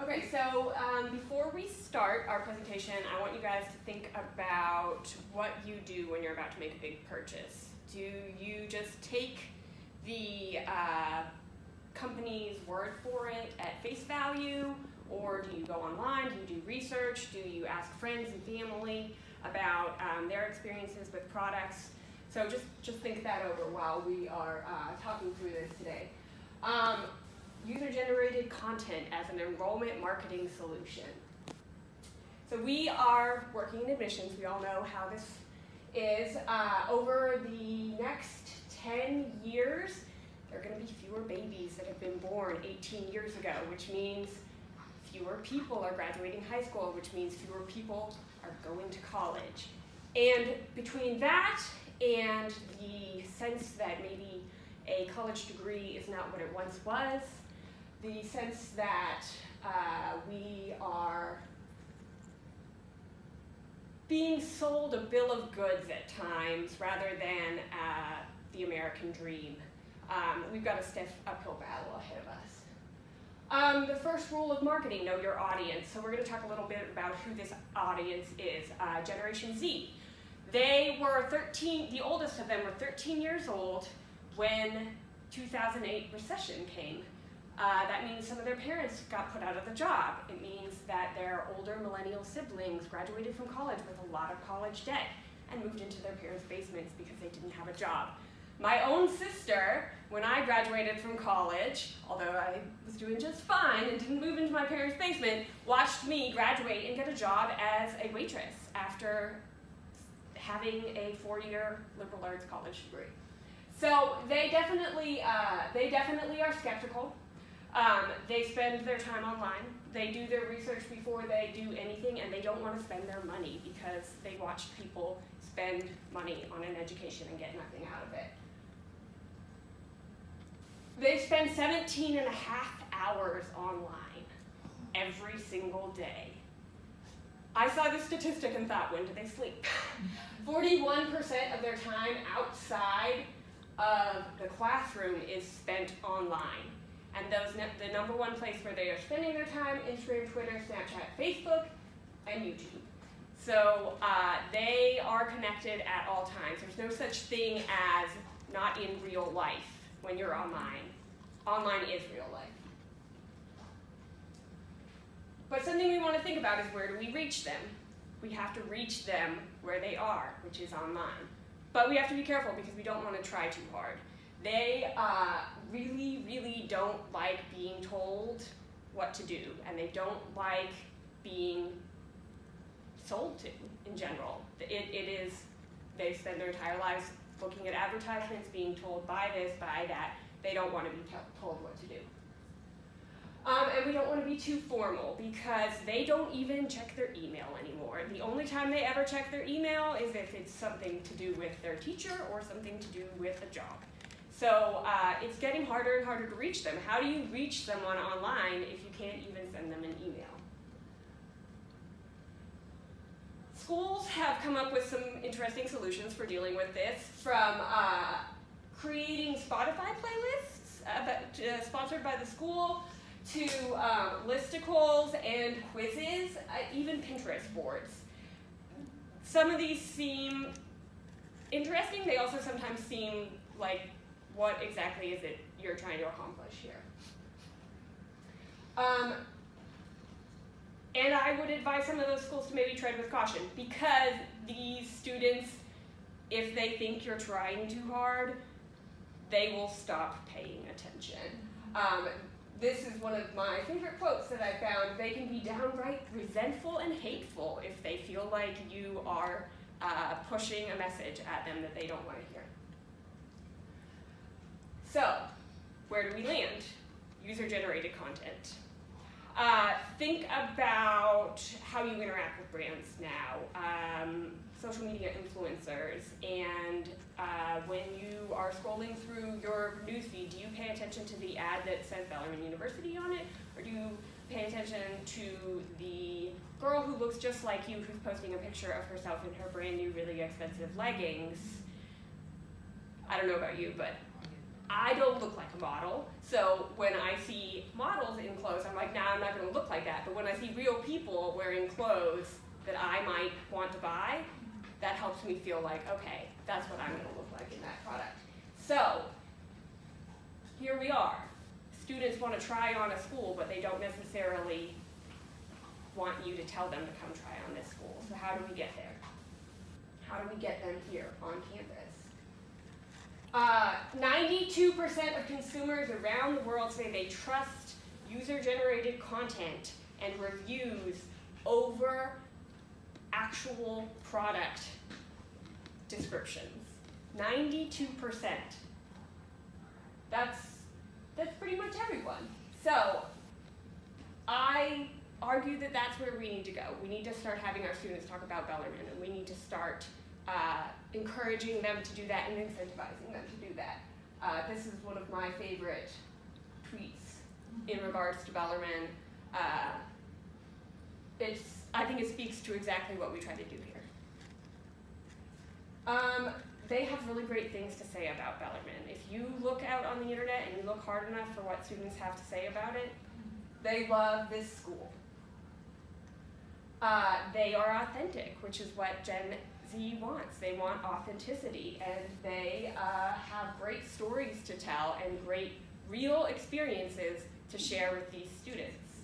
Okay, so before we start our presentation, I want you guys to think about what you do when you're about to make a big purchase. Do you just take the company's word for it at face value, or do you go online? Do you do research? Do you ask friends and family about their experiences with products? So just think that over while we are talking through this today. User-generated content as an enrollment marketing solution. So we are working in admissions. We all know how this is. Over the next 10 years, there are going to be fewer babies that have been born 18 years ago, which means fewer people are graduating high school, which means fewer people are going to college. And between that and the sense that maybe a college degree is not what it once was, the sense that we are being sold a bill of goods at times rather than the American dream. We've got a stiff uphill battle ahead of us. The first rule of marketing, know your audience. So we're going to talk a little bit about who this audience is. Generation Z. They were 13, the oldest of them were 13 years old when 2008 recession came. That means some of their parents got put out of the job. It means that their older millennial siblings graduated from college with a lot of college debt and moved into their parents' basements because they didn't have a job. My own sister, when I graduated from college, although I was doing just fine and didn't move into my parents' basement, watched me graduate and get a job as a waitress after having a 4-year liberal arts college degree. So they definitely are skeptical. They spend their time online. They do their research before they do anything, and they don't want to spend their money because they watched people spend money on an education and get nothing out of it. They spend 17 and a half hours online every single day. I saw this statistic and thought, when do they sleep? 41% of their time outside of the classroom is spent online. And the number one place where they are spending their time, Instagram, Twitter, Snapchat, Facebook, and YouTube. So they are connected at all times. There's no such thing as not in real life when you're online. Online is real life. But something we want to think about is, where do we reach them? We have to reach them where they are, which is online. But we have to be careful because we don't want to try too hard. They really don't like being told what to do, and they don't like being sold to in general. They spend their entire lives looking at advertisements, being told buy this, buy that. They don't want to be told what to do. And we don't want to be too formal because they don't even check their email anymore. The only time they ever check their email is if it's something to do with their teacher or something to do with a job. So it's getting harder and harder to reach them. How do you reach someone online if you can't even send them an email? Schools have come up with some interesting solutions for dealing with this, from creating Spotify playlists sponsored by the school, to listicles and quizzes, even Pinterest boards. Some of these seem interesting. They also sometimes seem like, what exactly is it you're trying to accomplish here? And I would advise some of those schools to maybe tread with caution, because these students, if they think you're trying too hard, they will stop paying attention. This is one of my favorite quotes that I found. They can be downright resentful and hateful if they feel like you are pushing a message at them that they don't want to hear. So, where do we land? User-generated content. Think about how you interact with brands now. Social media influencers, and when you are scrolling through your newsfeed, do you pay attention to the ad that says Bellarmine University on it, or do you pay attention to the girl who looks just like you who's posting a picture of herself in her brand new, really expensive leggings? I don't know about you, but I don't look like a model, so when I see models in clothes, I'm like, nah, I'm not going to look like that. But when I see real people wearing clothes that I might want to buy, that helps me feel like, okay, that's what I'm going to look like in that product. So here we are. Students want to try on a school, but they don't necessarily want you to tell them to come try on this school. So how do we get there? How do we get them here on campus? 92% of consumers around the world say they trust user-generated content and reviews over actual product descriptions. 92%. That's pretty much everyone. So I argue that that's where we need to go. We need to start having our students talk about Bellarmine, and we need to start encouraging them to do that and incentivizing them to do that. This is one of my favorite tweets in regards to Bellarmine. I think it speaks to exactly what we try to do here. They have really great things to say about Bellarmine. If you look out on the internet and you look hard enough for what students have to say about it, they love this school. They are authentic, which is what Gen Z wants. They want authenticity, and they have great stories to tell and great real experiences to share with these students.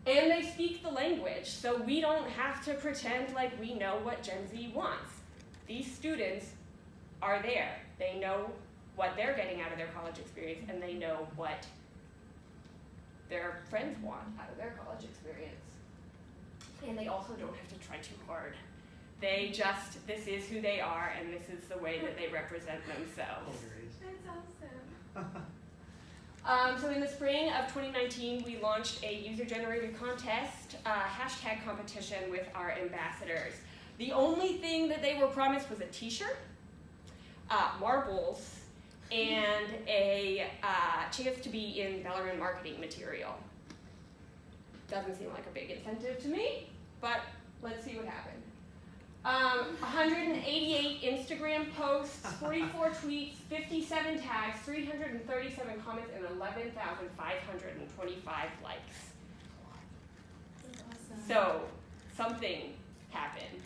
And they speak the language, so we don't have to pretend like we know what Gen Z wants. These students are there. They know what they're getting out of their college experience, and they know what their friends want out of their college experience. And they also don't have to try too hard. They just, this is who they are, and this is the way that they represent themselves. That's awesome. So in the spring of 2019, we launched a user-generated contest, hashtag competition with our ambassadors. The only thing that they were promised was a t-shirt, marbles, and a chance to be in Bellarmine marketing material. Doesn't seem like a big incentive to me, but let's see what happened. 188 Instagram posts, 44 tweets, 57 tags, 337 comments, and 11,525 likes. That's awesome. So something happened,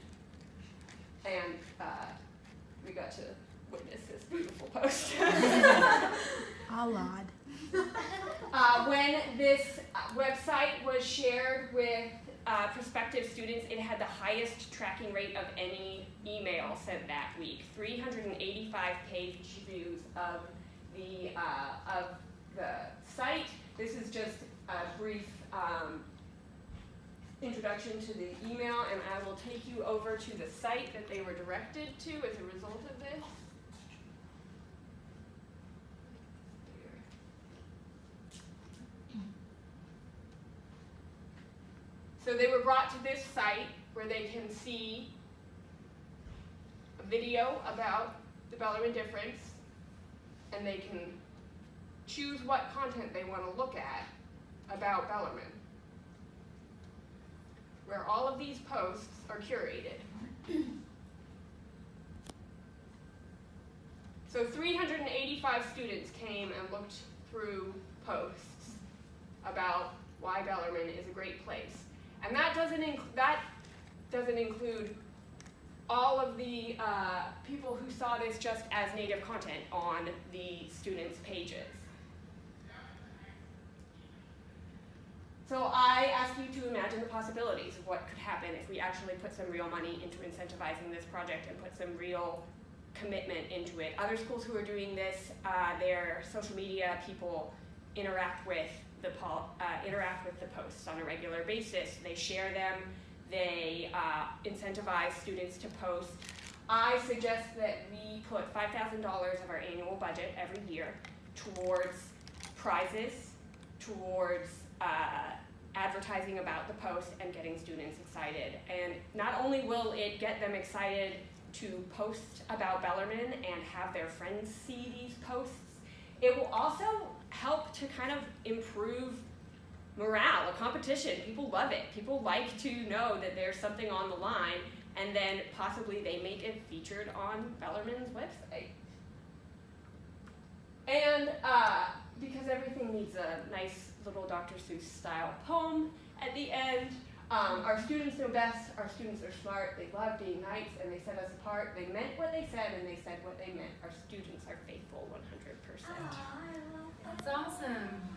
and we got to witness this beautiful post. Alad. When this website was shared with prospective students, it had the highest tracking rate of any email sent that week. 385 page views of the site. This is just a brief introduction to the email, and I will take you over to the site that they were directed to as a result of this. So they were brought to this site where they can see a video about the Bellarmine difference, and they can choose what content they want to look at about Bellarmine, where all of these posts are curated. So 385 students came and looked through posts about why Bellarmine is a great place. And that doesn't include all of the people who saw this just as native content on the students' pages. So I ask you to imagine the possibilities of what could happen if we actually put some real money into incentivizing this project and put some real commitment into it. Other schools who are doing this, their social media people interact with the posts on a regular basis. They share them, they incentivize students to post. I suggest that we put $5,000 of our annual budget every year towards prizes, towards advertising about the post and getting students excited. And not only will it get them excited to post about Bellarmine and have their friends see these posts, it will also help to kind of improve morale, a competition. People love it. People like to know that there's something on the line, and then possibly they make it featured on Bellarmine's website. And because everything needs a nice little Dr. Seuss style poem at the end, our students know best, our students are smart, they love being nice, and they set us apart. They meant what they said, and they said what they meant. Our students are faithful 100%. I love that. That's awesome.